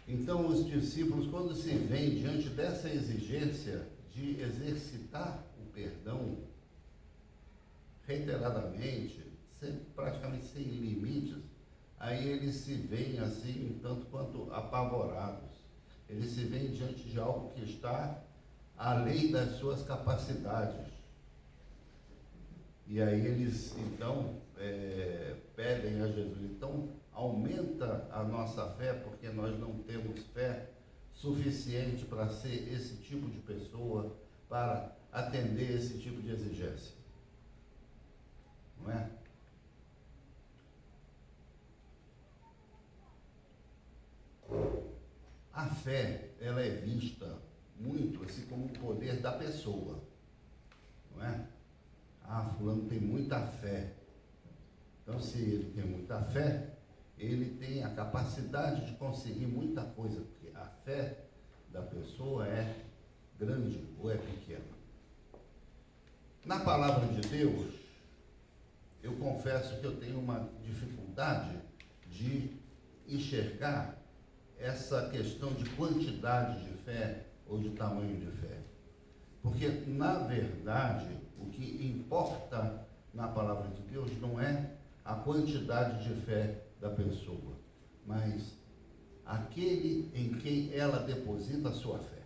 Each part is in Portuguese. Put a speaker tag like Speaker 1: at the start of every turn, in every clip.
Speaker 1: Então, os discípulos, quando se veem diante dessa exigência de exercitar o perdão reiteradamente, praticamente sem limites, aí eles se veem assim, um tanto quanto apavorados. Eles se veem diante de algo que está além das suas capacidades. E aí eles, então, pedem a Jesus, então, aumenta a nossa fé, porque nós não temos fé suficiente para ser esse tipo de pessoa, para atender esse tipo de exigência. Não é? A fé, ela é vista muito assim como o poder da pessoa, não é? Ah, fulano tem muita fé. Então, se ele tem muita fé, ele tem a capacidade de conseguir muita coisa, porque a fé da pessoa é grande ou é pequena. Na palavra de Deus, eu confesso que eu tenho uma dificuldade de enxergar essa questão de quantidade de fé ou de tamanho de fé. Porque, na verdade, o que importa na palavra de Deus não é a quantidade de fé da pessoa, mas aquele em quem ela deposita a sua fé.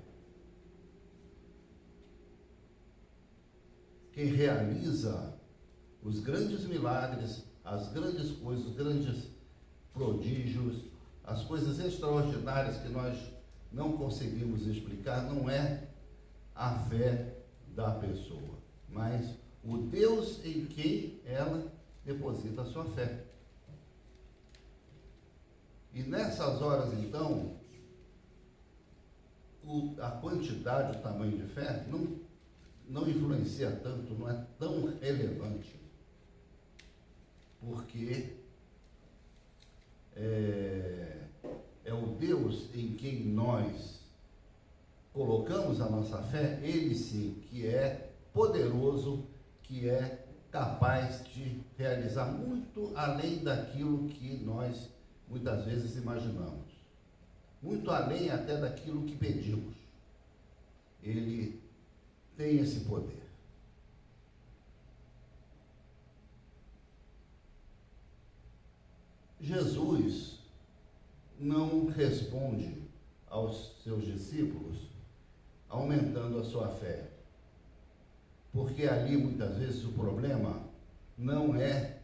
Speaker 1: Quem realiza os grandes milagres, as grandes coisas, os grandes prodígios, as coisas extraordinárias que nós não conseguimos explicar, não é a fé da pessoa, mas o Deus em quem ela deposita a sua fé. E nessas horas, então, a quantidade, o tamanho de fé não influencia tanto, não é tão relevante, porque é o Deus em quem nós colocamos a nossa fé, ele sim, que é poderoso, que é capaz de realizar muito além daquilo que nós muitas vezes imaginamos, muito além até daquilo que pedimos. Ele tem esse poder. Jesus não responde aos seus discípulos aumentando a sua fé, porque ali muitas vezes o problema não é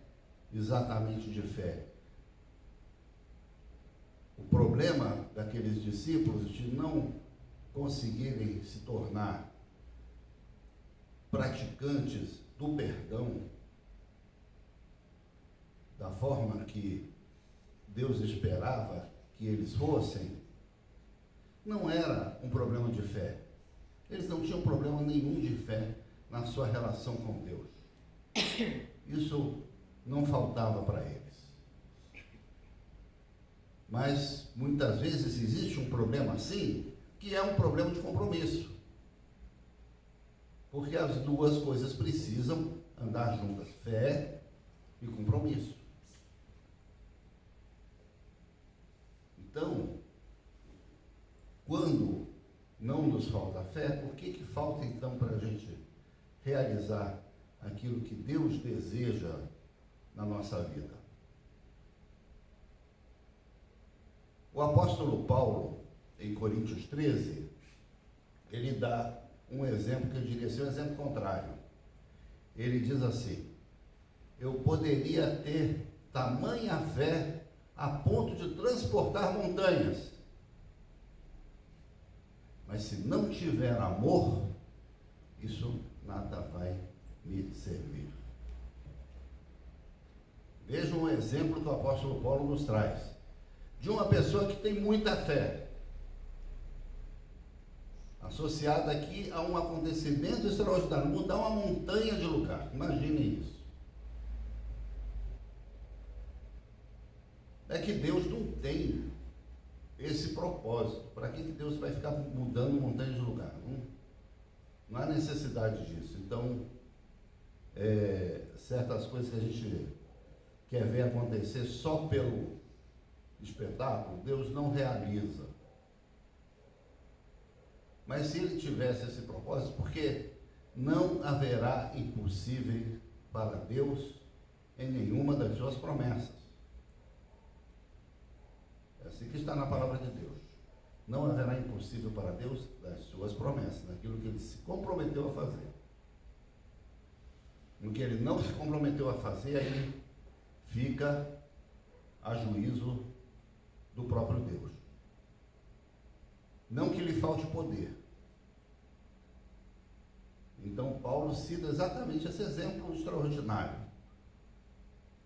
Speaker 1: exatamente de fé. O problema daqueles discípulos de não conseguirem se tornar praticantes do perdão da forma que Deus esperava que eles fossem, não era um problema de fé. Eles não tinham problema nenhum de fé na sua relação com Deus. Isso não faltava para eles. Mas, muitas vezes, existe um problema assim, que é um problema de compromisso. Porque as duas coisas precisam andar juntas, fé e compromisso. Então, quando não nos falta fé, por que falta então para a gente realizar aquilo que Deus deseja na nossa vida? O apóstolo Paulo, em Coríntios 13, ele dá um exemplo que eu diria ser um exemplo contrário. Ele diz assim: eu poderia ter tamanha fé a ponto de transportar montanhas, mas se não tiver amor, isso nada vai me servir. Veja um exemplo que o apóstolo Paulo nos traz, de uma pessoa que tem muita fé, associada aqui a um acontecimento extraordinário, mudar uma montanha de lugar. Imaginem isso. É que Deus não tem esse propósito. Para que Deus vai ficar mudando montanha de lugar? Não há necessidade disso. Então, certas coisas que a gente quer ver acontecer só pelo espetáculo, Deus não realiza. Mas se ele tivesse esse propósito, porque não haverá impossível para Deus em nenhuma das suas promessas. É assim que está na palavra de Deus. Não haverá impossível para Deus das suas promessas, naquilo que ele se comprometeu a fazer. No que ele não se comprometeu a fazer, aí fica a juízo do próprio Deus. Não que lhe falte poder. Então Paulo cita exatamente esse exemplo extraordinário.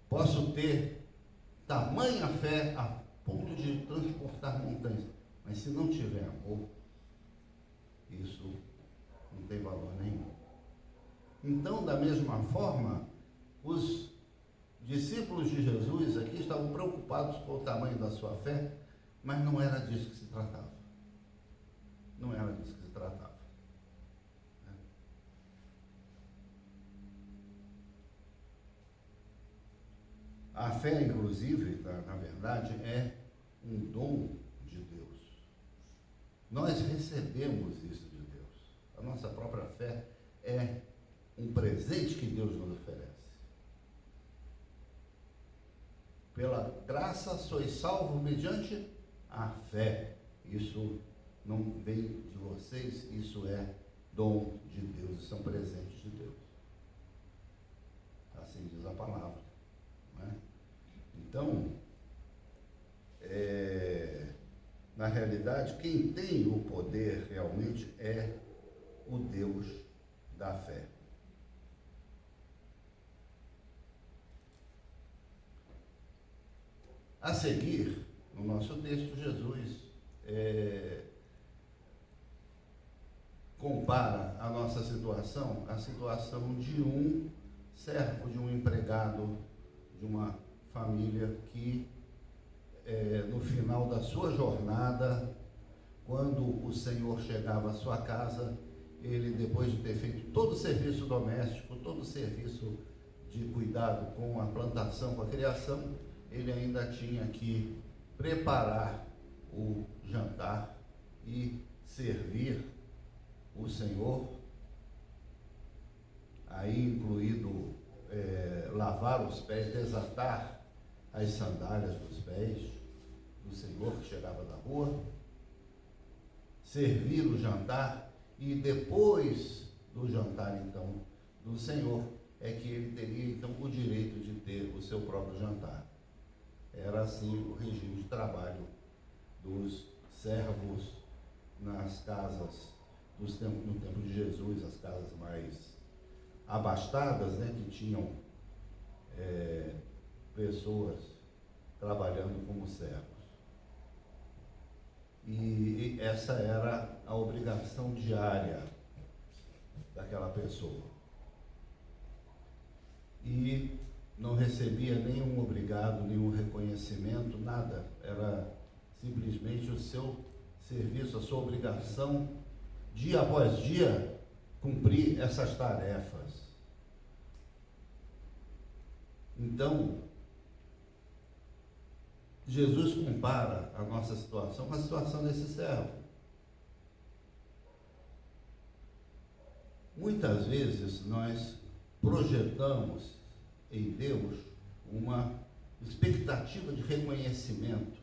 Speaker 1: Posso ter tamanha fé a ponto de transportar montanhas, mas se não tiver amor, isso não tem valor nenhum. Então, da mesma forma, os discípulos de Jesus aqui estavam preocupados com o tamanho da sua fé, mas não era disso que se tratava. Não era disso que se tratava. A fé, inclusive, na verdade, é um dom de Deus. Nós recebemos isso de Deus. A nossa própria fé é um presente que Deus nos oferece. Pela graça sois salvos mediante a fé. Isso não vem de vocês, isso é dom de Deus, são presentes de Deus. Assim diz a palavra. Não é? Então, na realidade, quem tem o poder realmente é o Deus da fé. A seguir, no nosso texto, Jesus compara a nossa situação à situação de um servo, de um empregado, de uma família que, no final da sua jornada, quando o Senhor chegava à sua casa, ele, depois de ter feito todo o serviço doméstico, todo o serviço de cuidado com a plantação, com a criação, ele ainda tinha que preparar o jantar e servir o Senhor, aí incluído lavar os pés, desatar as sandálias dos pés do Senhor que chegava da rua, servir o jantar, e depois do jantar, então, do Senhor, é que ele teria, então, o direito de ter o seu próprio jantar. Era assim o regime de trabalho dos servos nas casas no tempo de Jesus, as casas mais abastadas, né, que tinham pessoas trabalhando como servos. E essa era a obrigação diária daquela pessoa. E não recebia nenhum obrigado, nenhum reconhecimento, nada. Era simplesmente o seu serviço, a sua obrigação, dia após dia, cumprir essas tarefas. Então, Jesus compara a nossa situação com a situação desse servo. Muitas vezes nós projetamos em Deus uma expectativa de reconhecimento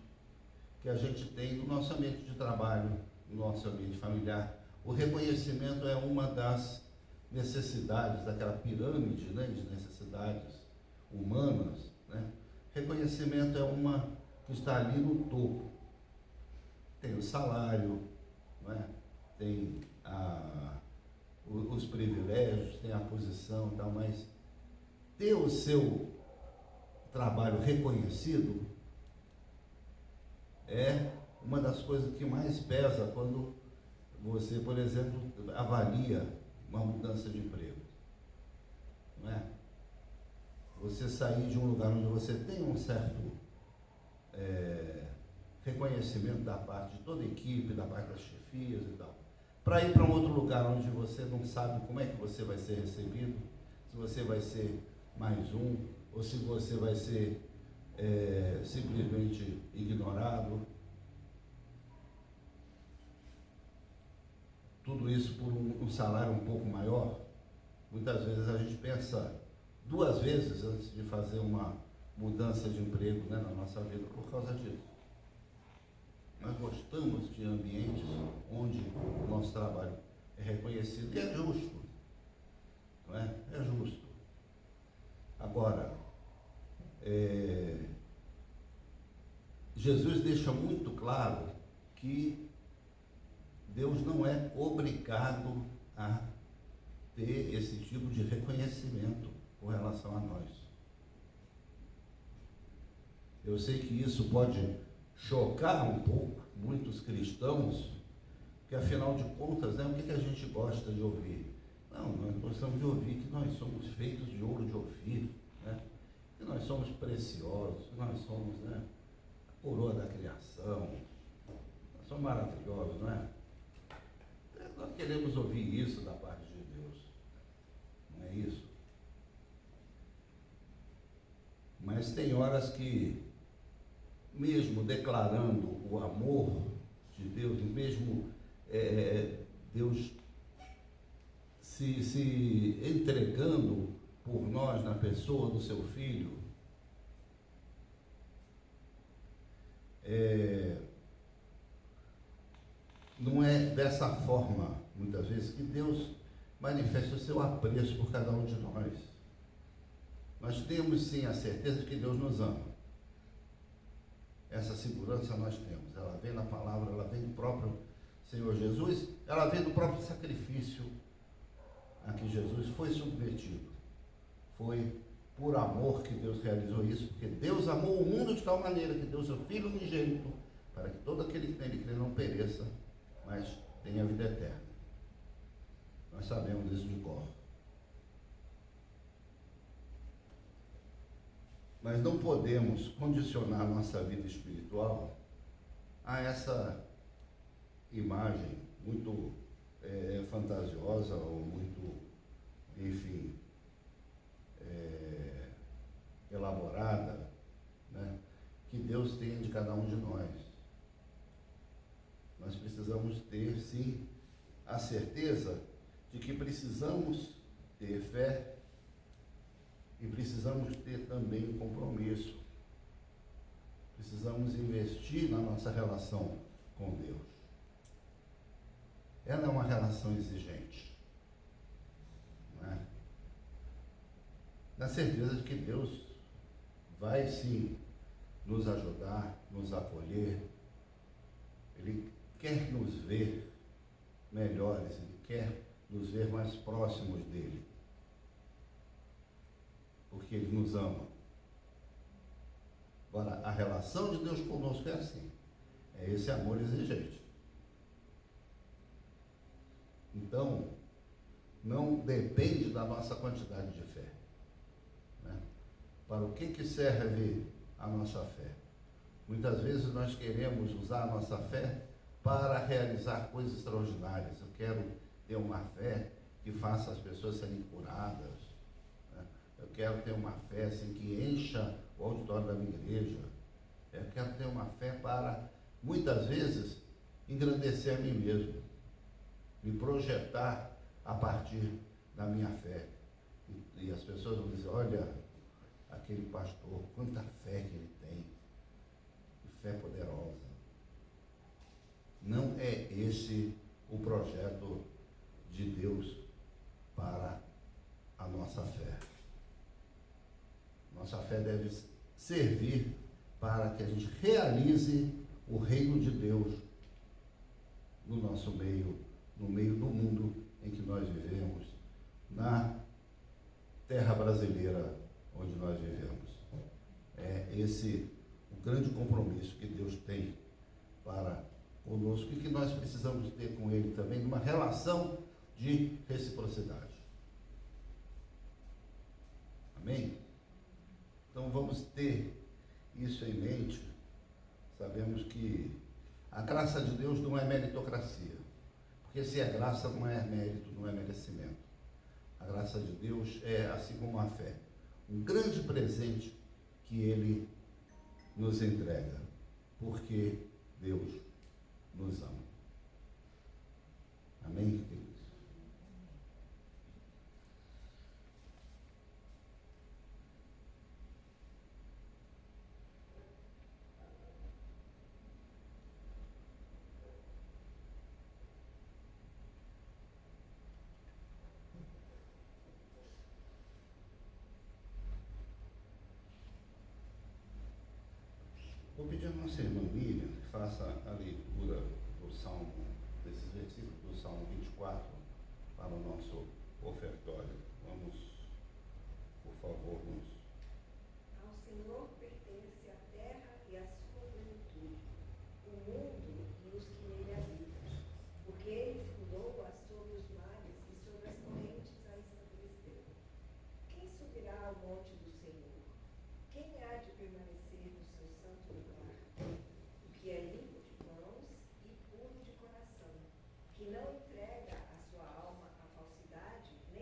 Speaker 1: que a gente tem no nosso ambiente de trabalho, no nosso ambiente familiar. O reconhecimento é uma das necessidades daquela pirâmide, né, de necessidades humanas, né? Reconhecimento é uma que está ali no topo. Tem o salário, não é? Tem os privilégios, tem a posição e tal, mas ter o seu trabalho reconhecido é uma das coisas que mais pesa quando você, por exemplo, avalia uma mudança de emprego. Não é? Você sair de um lugar onde você tem um certo reconhecimento da parte de toda a equipe, da parte das chefias e tal, para ir para um outro lugar onde você não sabe como é que você vai ser recebido, se você vai ser mais um, ou se você vai ser simplesmente ignorado. tudo isso por um salário um pouco maior, muitas vezes a gente pensa duas vezes antes de fazer uma mudança de emprego, né, na nossa vida por causa disso. Nós gostamos de ambientes onde o nosso trabalho é reconhecido e é justo, não é? É justo. Agora, Jesus deixa muito claro que Deus não é obrigado a ter esse tipo de reconhecimento com relação a nós. Eu sei que isso pode chocar um pouco muitos cristãos, porque afinal de contas, né, o que a gente gosta de ouvir? Não, nós gostamos de ouvir que nós somos feitos de ouro de Ofir, né? Que nós somos preciosos, que nós somos, né, a coroa da criação, nós somos maravilhosos, não é? Nós queremos ouvir isso da parte de Deus, não é isso? Mas tem horas que, mesmo declarando o amor de Deus, mesmo Deus se entregando por nós na pessoa do seu Filho, não é dessa forma, muitas vezes, que Deus manifesta o seu apreço por cada um de nós. Nós temos sim a certeza de que Deus nos ama. Essa segurança nós temos. Ela vem na palavra, ela vem do próprio Senhor Jesus, ela vem do próprio sacrifício a que Jesus foi submetido. Foi por amor que Deus realizou isso, porque Deus amou o mundo de tal maneira que deu seu Filho unigênito, para que todo aquele que nele crê não pereça, mas tenha vida eterna. Nós sabemos isso de cor. Mas não podemos condicionar nossa vida espiritual a essa imagem muito fantasiosa ou muito, enfim, elaborada, né, que Deus tem de cada um de nós. Nós precisamos ter, sim, a certeza de que precisamos ter fé e precisamos ter também compromisso. Precisamos investir na nossa relação com Deus. Ela é uma relação exigente, não é? Na certeza de que Deus vai sim nos ajudar, nos acolher. Ele quer nos ver melhores, Ele quer nos ver mais próximos dEle, porque Ele nos ama. Agora, a relação de Deus conosco é assim, é esse amor exigente. Então, não depende da nossa quantidade de fé, né? Para o que serve a nossa fé? Muitas vezes nós queremos usar a nossa fé para realizar coisas extraordinárias. Eu quero ter uma fé que faça as pessoas serem curadas, né? Eu quero ter uma fé assim, que encha o auditório da minha igreja. Eu quero ter uma fé para, muitas vezes, engrandecer a mim mesmo, me projetar a partir da minha fé. E as pessoas vão dizer, olha, aquele pastor, quanta fé que ele tem, que fé poderosa. Não é esse o projeto de Deus para a nossa fé. Nossa fé deve servir para que a gente realize o reino de Deus no nosso meio, no meio do mundo em que nós vivemos, na terra brasileira onde nós vivemos. É esse o grande compromisso que Deus tem para conosco e que nós precisamos ter com Ele também, numa relação de reciprocidade. Amém? Então vamos ter isso em mente. Sabemos que a graça de Deus não é meritocracia, porque se é graça não é mérito, não é merecimento. A graça de Deus é, assim como a fé, um grande presente que Ele nos entrega, porque Deus nos ama. Amém, queridos? Vou pedir a nossa irmã Miriam que faça a leitura do Salmo, desses versículos do Salmo 24, para o nosso ofertório. Vamos, por favor, nos...
Speaker 2: Ao Senhor pertence a terra e a sua plenitude, o mundo e os que nele habitam, porque ele fundou-a sobre os mares e sobre as correntes a estabeleceu. Quem subirá ao monte do Senhor? Quem há de permanecer no seu santo lugar? O que é limpo de mãos e puro de coração, que não